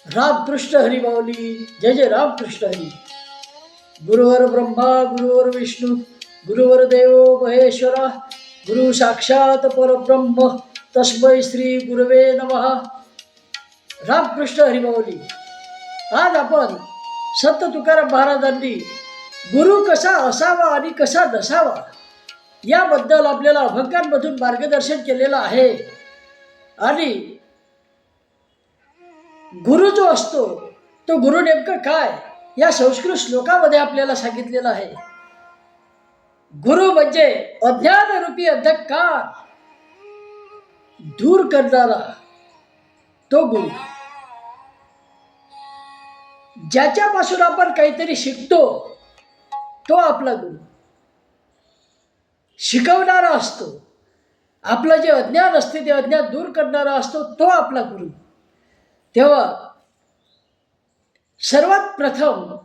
रामकृष्ण हरी माऊली. जय जय रामकृष्ण हरी. गुरुवर ब्रह्मा गुरुवर विष्णू गुरुवर देव महेश्वरा गुरु साक्षात परब्रह्म तस्मै श्री गुरवे नमः. रामकृष्ण हरी माऊली. आज आपण संत तुकाराम महाराजांनी गुरु कसा असावा आणि कसा नसावा याबद्दल आपल्याला अभंगांमधून मार्गदर्शन केलेलं आहे. आणि गुरु जो असतो तो गुरु नेमकं काय या संस्कृत श्लोकामध्ये आपल्याला सांगितलेलं आहे. गुरु म्हणजे अज्ञान रूपी अंधकार दूर करणारा तो गुरु. ज्याच्यापासून आपण काहीतरी शिकतो तो आपला गुरु. शिकवणारा असतो. आपलं जे अज्ञान असते ते अज्ञान दूर करणारा असतो तो आपला गुरु. तेव्हा सर्वात प्रथम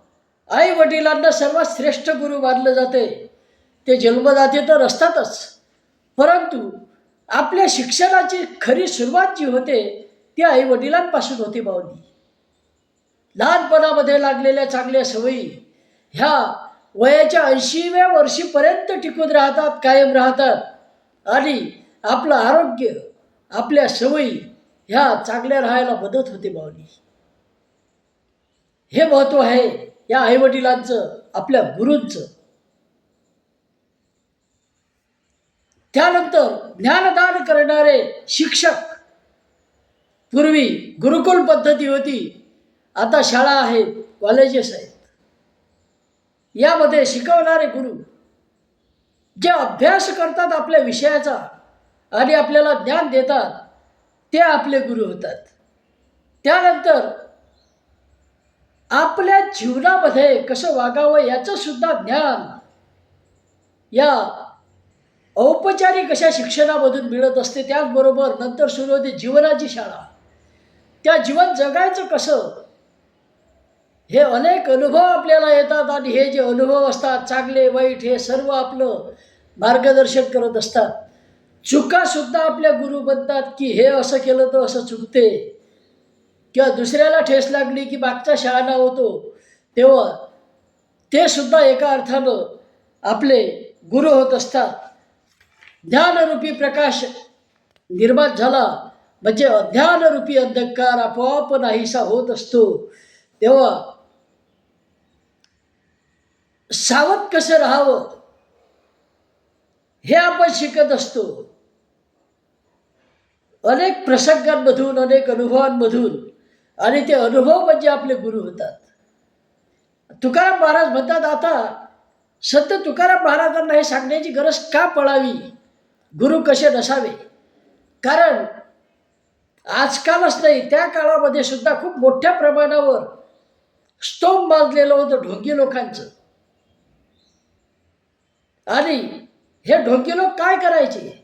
आई वडिलांना सर्वात श्रेष्ठ गुरु मानलं जाते. ते जन्मदाते तर असतातच, परंतु आपल्या शिक्षणाची खरी सुरुवात जी होते ती आई वडिलांपासून होती माऊली. लहानपणामध्ये लागलेल्या चांगल्या सवयी ह्या वयाच्या 80व्या वर्षीपर्यंत टिकून राहतात, कायम राहतात. आणि आपलं आरोग्य आपल्या सवयी ह्या चांगल्या राहायला मदत होते माऊली. हे महत्त्व आहे या आईवडिलांचं, आपल्या गुरूंचं. त्यानंतर ज्ञानदान करणारे शिक्षक. पूर्वी गुरुकुल पद्धती होती, आता शाळा आहेत, कॉलेजेस आहेत. यामध्ये शिकवणारे गुरु जे अभ्यास करतात आपल्या विषयाचा आणि आपल्याला ज्ञान देतात ते आपले गुरु होतात. त्यानंतर आपल्या जीवनामध्ये कसं वागावं याचं सुद्धा ज्ञान या औपचारिक अशा शिक्षणामधून मिळत असते. त्याचबरोबर नंतर सुरू होते जीवनाची शाळा. त्या जीवन जगायचं कसं हे अनेक अनुभव आपल्याला येतात आणि हे जे अनुभव असतात चांगले वाईट हे सर्व आपलं मार्गदर्शन करत असतात. चुकासुद्धा आपल्या गुरु बनतात की हे असं केलं तर असं चुकते, किंवा दुसऱ्याला ठेस लागली की मागचा शहाणा होतो, तेव्हा ते सुद्धा एका अर्थानं आपले गुरु होत असतात. ज्ञानरूपी प्रकाश निर्माण झाला म्हणजे अज्ञानरूपी अंधकार आपोआप नाहीसा होत असतो. तेव्हा सावध कसं राहावं हे आपण शिकत असतो. अनेक प्रसंगांमधून, अनेक अनुभवांमधून, आणि ते अनुभव म्हणजे आपले गुरु होतात. तुकाराम महाराज म्हणतात, आता संत तुकाराम महाराजांना हे सांगण्याची गरज का पडावी गुरु कसे नसावे. कारण आजकालच नाही, त्या काळामध्ये सुद्धा खूप मोठ्या प्रमाणावर स्तोम बांधलेलं होतं ढोंगी लोकांचं. आणि हे ढोंगी लोक काय करायचे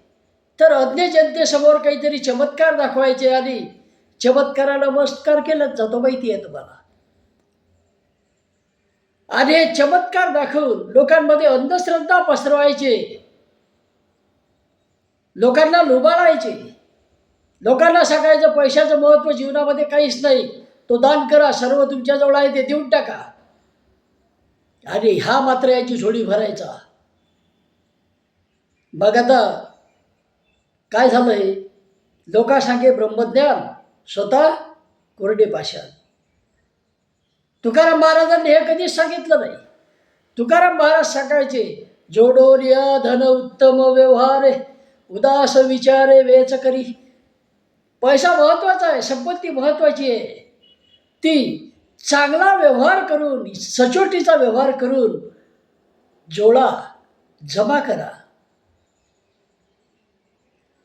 तर अज्ञ जनतेसमोर काहीतरी चमत्कार दाखवायचे आणि चमत्काराला नमस्कार केलाच जातो, माहिती आहे तुम्हाला. आणि हे चमत्कार दाखवून लोकांमध्ये अंधश्रद्धा पसरवायचे, लोकांना लुबाडायचे. लोकांना सांगायचं पैशाचं महत्त्व जीवनामध्ये काहीच नाही, तो दान करा, सर्व तुमच्याजवळ आहे ते देऊन टाका. आणि हा मात्र याची झोळी भरायचा. मग आता काय झालं, हे लोकांसांगे ब्रह्मज्ञान, स्वतः कोरडे पाषाण. तुकाराम महाराजांनी हे कधीच सांगितलं नाही. तुकाराम महाराज सांगायचे, जोडोरिया धन उत्तम व्यवहारे उदास विचारे वेच करी. पैसा महत्त्वाचा आहे, संपत्ती महत्त्वाची आहे, ती चांगला व्यवहार करून, सचोटीचा व्यवहार करून जोडा, जमा करा.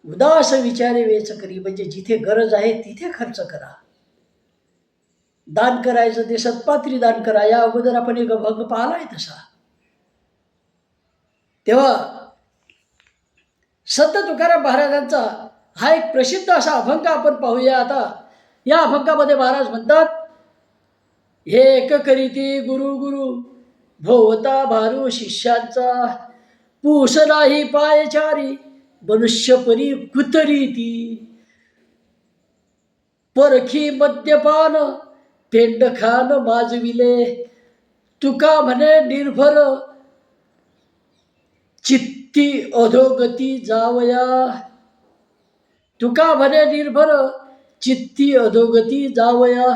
उदास विचारे वेच करी म्हणजे जिथे गरज आहे तिथे खर्च करा. दान करायचं ते सत्पात्री दान करा. या अगोदर आपण एक अभंग पाहिला आहे तसा. तेव्हा संत तुकाराम महाराजांचा हा एक प्रसिद्ध असा अभंग आपण पाहूया. आता या अभंगामध्ये महाराज म्हणतात, हे एक करीती गुरु गुरु भोवता भारू शिष्यांचा, पूस नाही पायचारी मनुष्य परी कुतरी ती. परखी मद्यपान पेंडखान माजविले, तुका म्हणे निर्भर चित्ती अधोगती जावया. तुका म्हणे निर्भर चित्ती अधोगती जावया.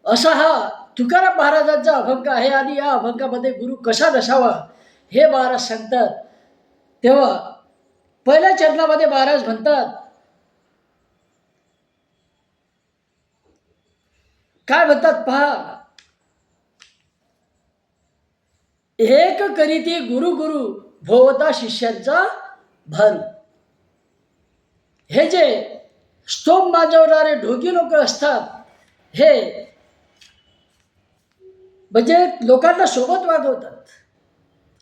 असा हा तुकाराम महाराजांचा अभंग आहे. आणि या अभंगामध्ये गुरु कसा नसावा हे महाराज सांगतात. तेव्हा पहिल्या चरणामध्ये महाराज म्हणतात, काय म्हणतात पहा, एक करीती गुरु गुरु भोवता शिष्यांचा भारू. हे जे स्तोम माजवणारे ढोगी लोक असतात, हे म्हणजे लोकांना सोबत वागवतात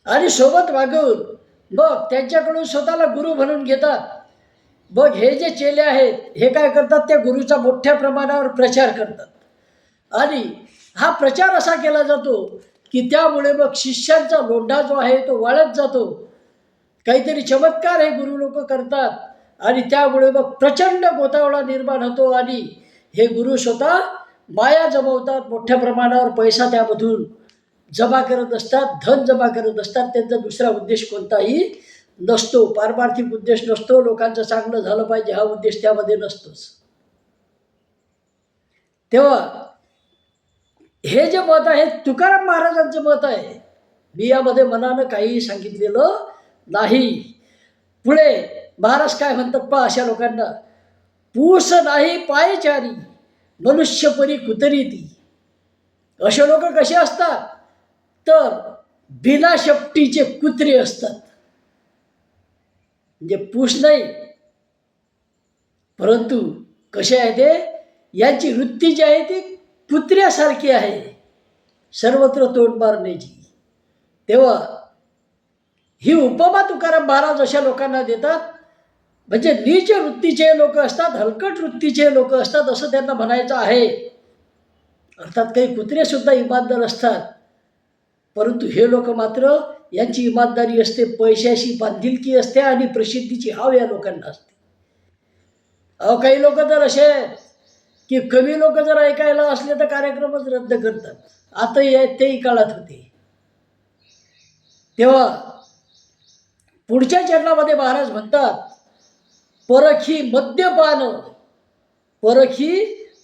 आणि सोबत वागवून मग त्यांच्याकडून स्वतःला गुरु म्हणून घेतात. मग हे जे चेले आहेत हे काय करतात, त्या गुरुचा मोठ्या प्रमाणावर प्रचार करतात. आणि हा प्रचार असा केला जातो की त्यामुळे मग शिष्यांचा लोंढा जो आहे तो वाढत जातो. काहीतरी चमत्कार हे गुरु लोक करतात आणि त्यामुळे मग प्रचंड गोतावळा निर्माण होतो. आणि हे गुरु स्वतः माया जमवतात, मोठ्या प्रमाणावर पैसा त्यामधून जमा करत असतात, धन जमा करत असतात. त्यांचा दुसरा उद्देश कोणताही नसतो, पारमार्थिक उद्देश नसतो, लोकांचं चांगलं झालं पाहिजे हा उद्देश त्यामध्ये नसतोच. तेव्हा हे जे मत आहे तुकाराम महाराजांचं मत आहे. मी यामध्ये मनानं काहीही सांगितलेलं नाही. पुढे महाराज काय म्हणतात पहा अशा लोकांना, पूस नाही पायचारी मनुष्य परी कुतरीती. असे लोक कसे असतात तर बिना शेपटीचे कुत्रे असतात. म्हणजे पूस नाही, परंतु कसे आहे ते, यांची वृत्ती जी आहे ती कुत्र्यासारखी आहे, सर्वत्र तोंड मारण्याची. तेव्हा ही उपमा तुकाराम महाराज अशा लोकांना देतात. म्हणजे नीच वृत्तीचे लोक असतात, हलकट वृत्तीचे लोक असतात असं त्यांना म्हणायचं आहे. अर्थात काही कुत्रेसुद्धा इमानदार असतात, परंतु हे लोक मात्र यांची इमानदारी असते, पैशाशी बांधिलकी असते आणि प्रसिद्धीची हाव या लोकांना असते. काही लोक तर असे की कवी लोक जर ऐकायला असले तर कार्यक्रमच रद्द करतात. आताही आहेत, तेही काळात होते. तेव्हा पुढच्या चरणामध्ये महाराज म्हणतात, परखी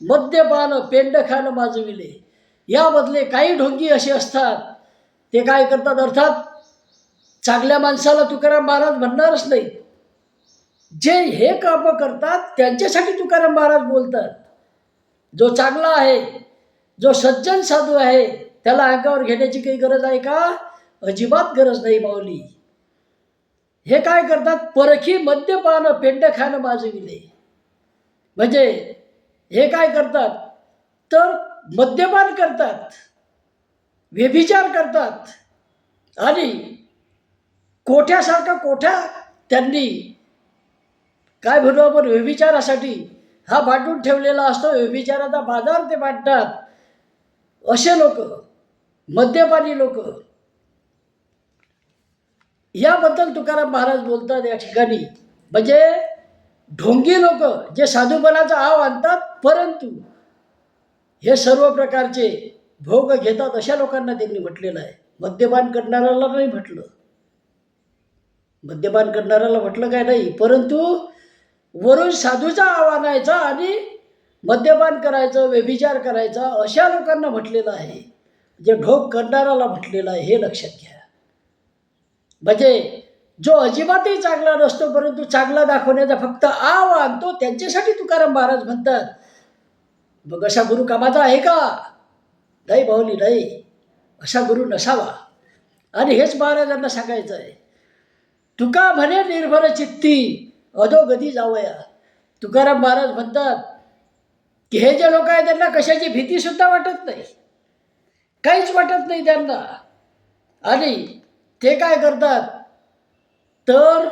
मद्यपान पेंडखान माजविले. यामधले काही ढोंगी असे असतात, ते काय करतात, अर्थात चांगल्या माणसाला तुकाराम महाराज म्हणणारच नाही. जे हे काम करतात त्यांच्यासाठी तुकाराम महाराज बोलतात. जो चांगला आहे, जो सज्जन साधू आहे, त्याला अंगावर घेण्याची काही गरज आहे का? अजिबात गरज नाही माऊली. हे काय करतात, परखी मद्यपान पेंडखान माजविले. म्हणजे हे काय करतात तर मद्यपान करतात, व्यभिचार करतात आणि कोठ्यासारखा कोठा त्यांनी काय म्हणू आपण व्यभिचारासाठी हा बांधून ठेवलेला असतो. व्यभिचाराचा बाजार ते बांधतात. असे लोक, मद्यपानी लोक, याबद्दल तुकाराम महाराज बोलतात या ठिकाणी. म्हणजे ढोंगी लोक जे साधूपणाचा आव आणतात, परंतु हे सर्व प्रकारचे भोग घेतात, अशा लोकांना त्यांनी म्हटलेलं आहे. मद्यपान करणाऱ्याला नाही म्हटलं, मद्यपान करणाऱ्याला म्हटलं काय नाही, परंतु वरून साधूचा आव आणायचा आणि मद्यपान करायचं, व्यभिचार करायचा, अशा लोकांना म्हटलेलं आहे. जे ढोंग करणाऱ्याला म्हटलेलं आहे, हे लक्षात घ्या. म्हणजे जो अजिबातही चांगला नसतो, परंतु चांगला दाखवण्याचा फक्त आव आणतो, त्यांच्यासाठी तुकाराम महाराज म्हणतात. मग असा गुरु कामाचा आहे का? नाही भाऊली, नाही. असा गुरु नसावा. आणि हेच महाराजांना सांगायचं आहे. तुका म्हणे निर्भर चित्ती अधोगती जावया. तुकाराम महाराज म्हणतात की हे जे लोक आहेत त्यांना कशाची भीतीसुद्धा वाटत नाही, काहीच वाटत नाही त्यांना. आणि ते काय करतात तर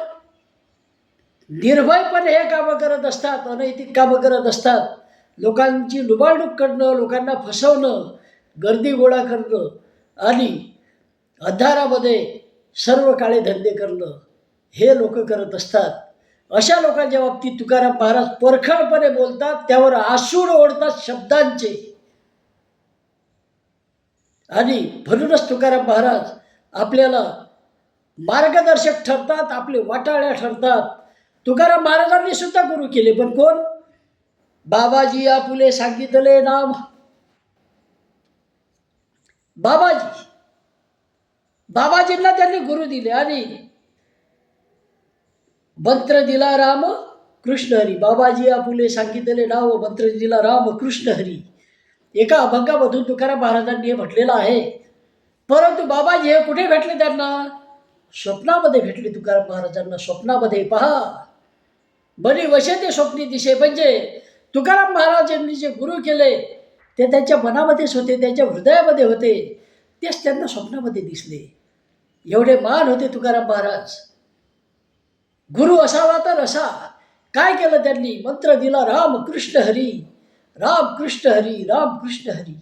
निर्भयपणे हे कामं करत असतात, अनैतिक कामं करत असतात. लोकांची लुबाडणूक करणं, लोकांना फसवणं, गर्दी गोळा करणं आणि अंधारामध्ये सर्व काळे धंदे करणं, हे लोक करत असतात. अशा लोकांच्या बाबतीत तुकाराम महाराज परखडपणे बोलतात, त्यावर आसूड ओढतात शब्दांचे. आणि म्हणूनच तुकाराम महाराज आपल्याला मार्गदर्शक ठरतात, आपले वाटाळ्या ठरतात. तुकाराम महाराजांनी सुद्धा गुरु केले, पण कोण? बाबाजी आपुले सांगितले नाम. बाबाजींना त्यांनी गुरु दिले आणि मंत्र दिला राम कृष्ण हरी. बाबाजी आपुले सांगितले नाव, मंत्र दिला राम कृष्ण हरी. एका अभंगामधून तुकाराम महाराजांनी हे म्हटलेलं आहे. परंतु बाबाजी हे कुठे भेटले त्यांना? स्वप्नामध्ये भेटले तुकाराम महाराजांना. स्वप्नामध्ये पहा, बनी वशे ते स्वप्नी दिशे. म्हणजे तुकाराम महाराजांनी जे गुरु केले ते त्यांच्या मनामध्येच होते, त्यांच्या हृदयामध्ये होते, तेच त्यांना स्वप्नामध्ये दिसले. एवढे मान होते तुकाराम महाराज. गुरु असावा तर असा. काय केलं त्यांनी? मंत्र दिला राम कृष्ण हरी, राम कृष्ण हरी, राम कृष्ण हरी.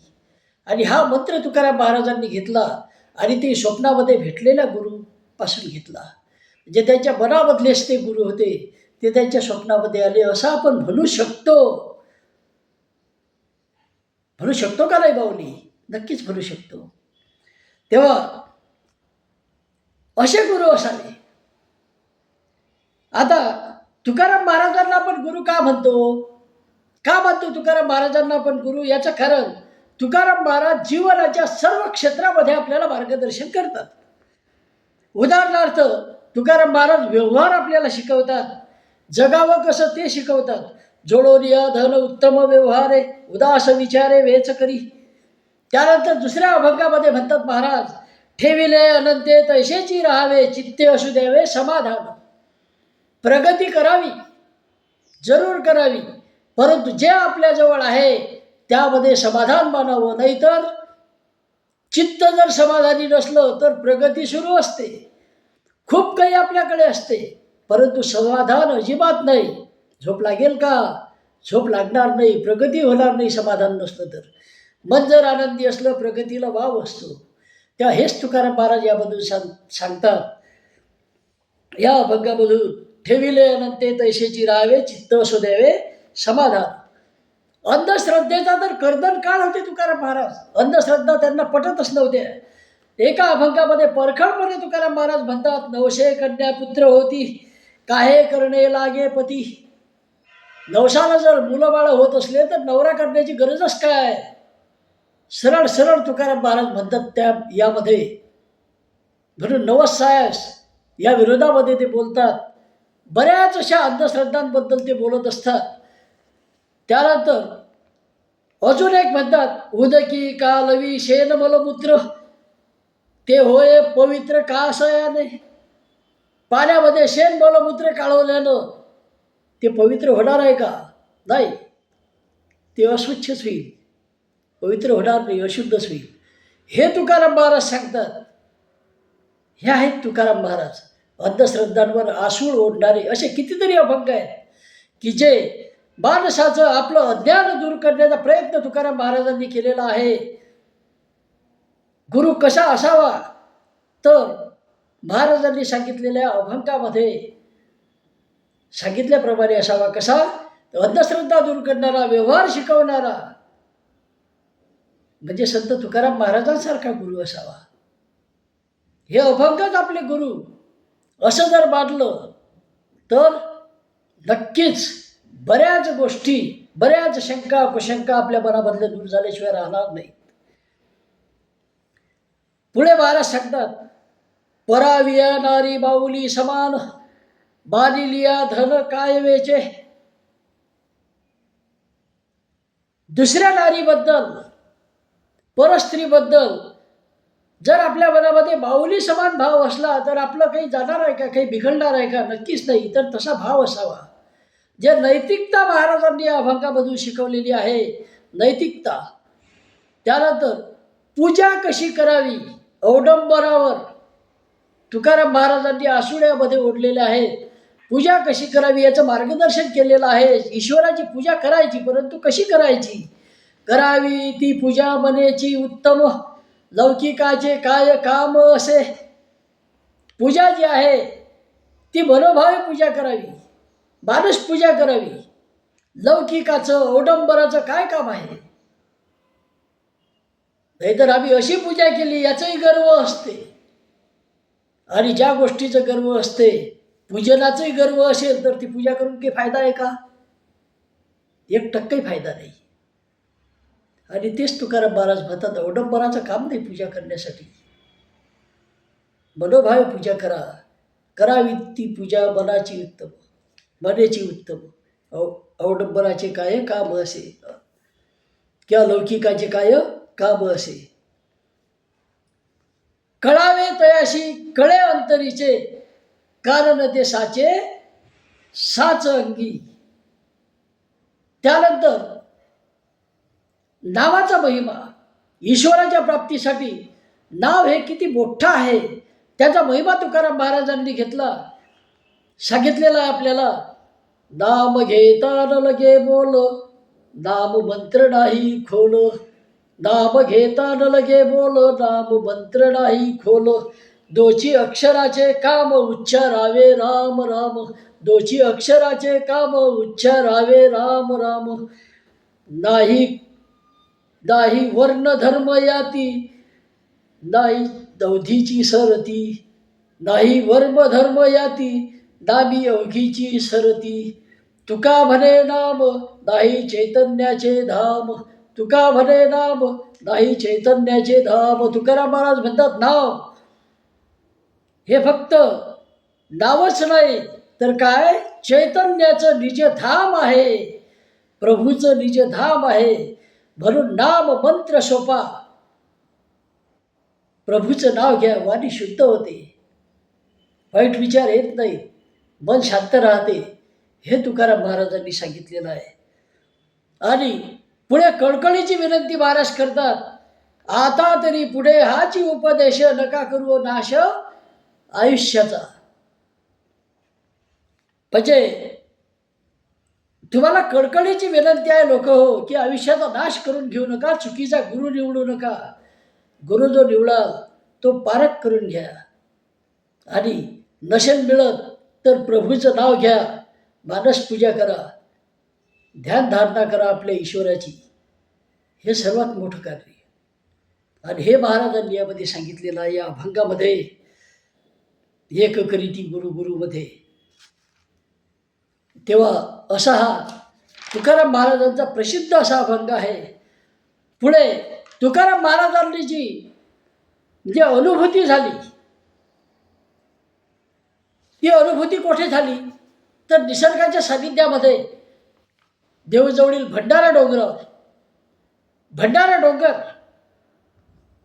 आणि हा मंत्र तुकाराम महाराजांनी घेतला आणि ते स्वप्नामध्ये भेटलेल्या गुरुपासून घेतला. म्हणजे त्यांच्या मनामधलेच ते गुरु होते, ते त्यांच्या स्वप्नामध्ये आले, असं आपण म्हणू शकतो. म्हणू शकतो का नाही बाऊली? नक्कीच म्हणू शकतो. तेव्हा असे गुरु असावे. आता तुकाराम महाराजांना आपण गुरु का म्हणतो? का म्हणतो तुकाराम महाराजांना आपण गुरु? याचं कारण तुकाराम महाराज जीवनाच्या सर्व क्षेत्रामध्ये आपल्याला मार्गदर्शन करतात. उदाहरणार्थ तुकाराम महाराज व्यवहार आपल्याला शिकवतात, जगावं कसं ते शिकवतात. जोडोनिया धन उत्तम व्यवहारे, उदास विचारे वेच करी. त्यानंतर दुसऱ्या अभंगामध्ये म्हणतात महाराज, ठेविले अनंते तैसेची राहावे, चित्ते असू द्यावे समाधान. प्रगती करावी, जरूर करावी, परंतु जे आपल्याजवळ आहे त्यामध्ये समाधान मानावं. नाहीतर चित्त जर समाधानी नसलं तर प्रगती सुरू असते. खूप काही आपल्याकडे असते, परंतु समाधान अजिबात नाही. झोप लागेल का? झोप लागणार नाही, प्रगती होणार नाही समाधान नसलं तर. मन जर आनंदी असलं प्रगतीला वाव असतो. तेव्हा हेच तुकाराम महाराज यामधून सांगतात या अभंगामधून, ठेविले अनंते तैसेची राहावे, चित्त असू द्यावे समाधान. अंधश्रद्धेचा तर कर्दन काळ होते तुकाराम महाराज. अंधश्रद्धा त्यांना पटतच नव्हत्या. एका अभंगामध्ये परखडपणे तुकाराम महाराज म्हणतात, 900 कन्या पुत्र होती, काहे करणे लागे पती. 900 जर मुलं बाळ होत असले तर नवरा करण्याची गरजच काय? सरळ सरळ तुकाराम महाराज म्हणतात त्या यामध्ये. म्हणून नवसायास या विरोधामध्ये ते बोलतात. बऱ्याच अशा अंधश्रद्धांबद्दल ते बोलत असतात. त्यानंतर अजून एक म्हणतात, उदकी कालवी शेन मलमूत्र, ते होय पवित्र का असयाने. पाण्यामध्ये शेण मलमूत्र काढवल्यानं ते पवित्र होणार आहे का? नाही, ते अस्वच्छच होईल, पवित्र होणार नाही, अशुद्धच होईल. हे तुकाराम महाराज सांगतात. हे आहेत तुकाराम महाराज. अंधश्रद्धांवर आसूळ ओढणारे असे कितीतरी अभंग आहेत की जे माणसाचं आपलं अज्ञान दूर करण्याचा प्रयत्न तुकाराम महाराजांनी केलेला आहे. गुरु कसा असावा? तर महाराजांनी सांगितलेल्या अभंगामध्ये सांगितल्याप्रमाणे असावा. कसा? अंधश्रद्धा दूर करणारा, व्यवहार शिकवणारा, म्हणजे संत तुकाराम महाराजांसारखा गुरु असावा. हे अभंगच आपले गुरु असं जर मानलं तर नक्कीच बऱ्याच गोष्टी, बऱ्याच शंका कुशंका आपल्या मनामधल्या दूर झाल्याशिवाय राहणार नाही. पुढे महाराज सांगतात, पराविया नारी बाऊली समान, बालिलिया धन काय वेचे. दुसऱ्या नारीबद्दल, परस्त्रीबद्दल जर आपल्या मनामध्ये बाहुली समान भाव असला तर आपलं काही जाणार आहे का? काही बिघडणार आहे का? नक्कीच नाही. तर तसा भाव असावा. जे नैतिकता महाराजांनी या अभंगामधून शिकवलेली आहे, नैतिकता. त्यानंतर पूजा कशी करावी, अवडंबरावर तुकाराम महाराजांनी आसुड्यामध्ये ओढलेले आहेत. पूजा कशी करावी याचं मार्गदर्शन केलेलं आहे. ईश्वराची पूजा करायची, परंतु कशी करायची? करावी ती पूजा मनेची उत्तम, लौकिकाचे काय काम असे. पूजा जी आहे ती मनोभावे पूजा करावी, मानस पूजा करावी. लौकिकाचं, अवडंबराचं काय काम आहे? नाहीतर आम्ही अशी पूजा केली याचंही गर्व असते. आणि ज्या गोष्टीचं गर्व असते, पूजनाचाही गर्व असेल, तर ती पूजा करून काही फायदा आहे का? 1% फायदा नाही. आणि तेच तुकाराम महाराज म्हणतात, अवडंबराचं काम नाही पूजा करण्यासाठी. मनोभावे पूजा करा. करावी ती पूजा मनाची उत्तम, मनेची उत्तम. अवडंबराचे काय काम असे, किंवा लौकिकाचे काय काम असे. कळावे तयाशी कळे अंतरीचे, कारण ते साचे साच अंगी. त्यानंतर नावाचा महिमा. ईश्वराच्या प्राप्तीसाठी नाव हे किती मोठं आहे, त्याचा महिमा तुकाराम महाराजांनी सांगितलेला आहे आपल्याला. नाम घेता न लगे बोल, नाम मंत्र नाही खोल. नाम घेता न लगे बोल, नाम मंत्र नाही खोल. दोची अक्षराचे काम उच्चारावे राम राम. दोची अक्षराचे काम उच्चारावे राम राम. नाही नाही वर्ण धर्म याती, नाही दौधीची सरती. नाही वर्ण धर्म याती, नामी अवघीची सरती. तुका म्हणे नाम नाही चैतन्याचे धाम. तुका म्हणे नाम नाही चैतन्याचे धाम. तुकाराम महाराज म्हणतात, नाव हे फक्त नावच नाही, तर काय, चैतन्याचं निजधाम आहे, प्रभूचं निजधाम आहे. म्हणून नाम मंत्र सोपा. प्रभूचं नाव घ्या, वाणी शुद्ध होते, वाईट विचार येत नाही, मन शांत राहते. हे तुकाराम महाराजांनी सांगितलेलं आहे. आणि पुढे कळकळीची विनंती महाराज करतात, आता तरी पुढे हाची उपदेश, नका करू नाश आयुष्याचा. म्हणजे तुम्हाला कळकळीची विनंती आहे लोक हो, की आयुष्याचा नाश करून घेऊ नका, चुकीचा गुरु निवडू नका. गुरु जो निवडाल तो पारख करून घ्या. आणि नसेल मिळत तर प्रभूचं नाव घ्या, मानस पूजा करा, ध्यानधारणा करा आपल्या ईश्वराची. हे सर्वात मोठं कार्य. आणि हे महाराजांनी यामध्ये सांगितलेलं आहे, या अभंगामध्ये, एक करीती गुरु गुरुमध्ये. तेव्हा असा हा तुकाराम महाराजांचा प्रसिद्ध असा अभंग आहे. पुढे तुकाराम महाराजांनी जी अनुभूती झाली, ती अनुभूती कोठे झाली, तर निसर्गाच्या सानिध्यामध्ये. देवजवळील भंडारा डोंगर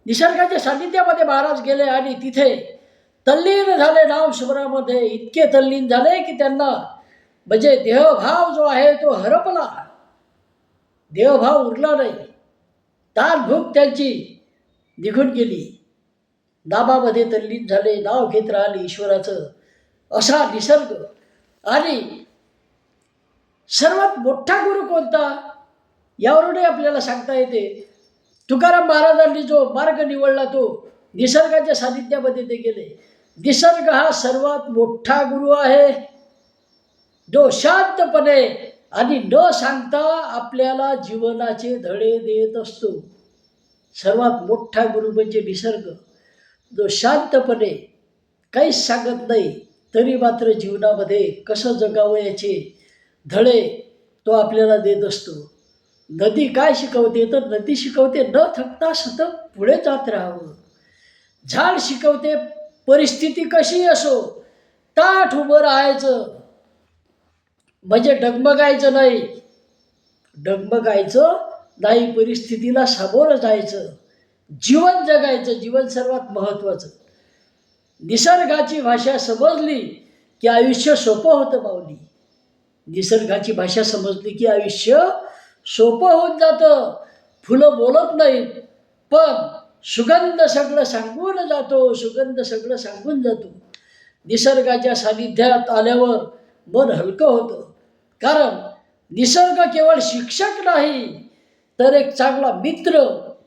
निसर्गाच्या सानिध्यामध्ये महाराज गेले आणि तिथे तल्लीन झाले नाम स्मरणामध्ये. इतके तल्लीन झाले की त्यांना म्हणजे देहभाव जो आहे तो हरपला, देहभाव उरला नाही, तान भूक त्यांची निघून गेली. नामामध्ये तल्लीन झाले, नाव घेत राहिले ईश्वराचं. असा निसर्ग. आणि सर्वात मोठा गुरु कोणता, यावरूनही आपल्याला सांगता येते. तुकाराम महाराजांनी जो मार्ग निवडला तो निसर्गाच्या सानिध्यामध्ये ते गेले. निसर्ग हा सर्वात मोठा गुरु आहे, जो शांतपणे आणि न सांगता आपल्याला जीवनाचे धडे देत असतो. सर्वात मोठा गुरु म्हणजे निसर्ग, जो शांतपणे काहीच सांगत नाही, तरी मात्र जीवनामध्ये कसं जगावं याचे धडे तो आपल्याला देत असतो. नदी काय शिकवते, तर नदी शिकवते न थकता सतत पुढे जात राहावं. झाड शिकवते परिस्थिती कशी असो ताठ उभं राहायचं, म्हणजे डगमगायचं नाही, परिस्थितीला सामोरं जायचं, जीवन जगायचं. जीवन सर्वात महत्त्वाचं. निसर्गाची भाषा समजली की आयुष्य सोपं होतं माऊली. निसर्गाची भाषा समजली की आयुष्य सोपं होऊन जातं. फुलं बोलत नाहीत, पण सुगंध सगळं सांगून जातो. निसर्गाच्या सानिध्यात आल्यावर मन हलकं होतं. कारण निसर्ग केवळ शिक्षक नाही, तर एक चांगला मित्र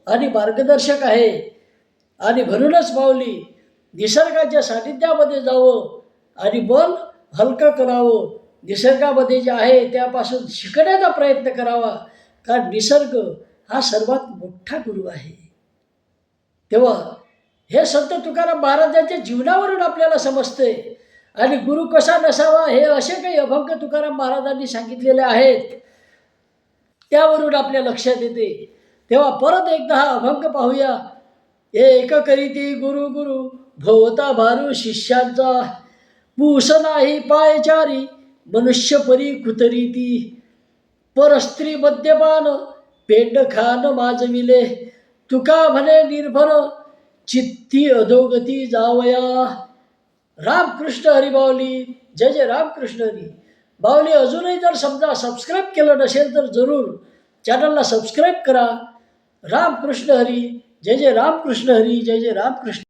आणि मार्गदर्शक आहे. आणि म्हणूनच माऊली निसर्गाच्या सानिध्यामध्ये जावं आणि मन हलकं करावं. निसर्गामध्ये जे आहे त्यापासून शिकण्याचा प्रयत्न करावा, कारण निसर्ग हा सर्वात मोठा गुरु आहे. तेव्हा हे संत तुकाराम महाराजांच्या जीवनावरून आपल्याला समजते. आणि गुरु कसा नसावा हे असे काही अभंग तुकाराम महाराजांनी सांगितलेले आहेत, त्यावरून आपल्या लक्षात येते. तेव्हा परत एकदा हा अभंग पाहूया. एक करीती गुरु गुरु भोवता भारू शिष्यांचा, पूस नाही पायचारी मनुष्य परी कुतरीती, परस्त्री मद्यपान पेंड खान माजविले, तुका म्हणे निर्भर चित्ती अधोगती जावया. रामकृष्ण हरी बावली. जय जय रामकृष्ण हरी बावली. अजूनही जर समजा सबस्क्राईब केलं नसेल तर जरूर चॅनलला सबस्क्राईब करा. रामकृष्ण हरी. जय जय रामकृष्ण हरी. जय जय रामकृष्ण.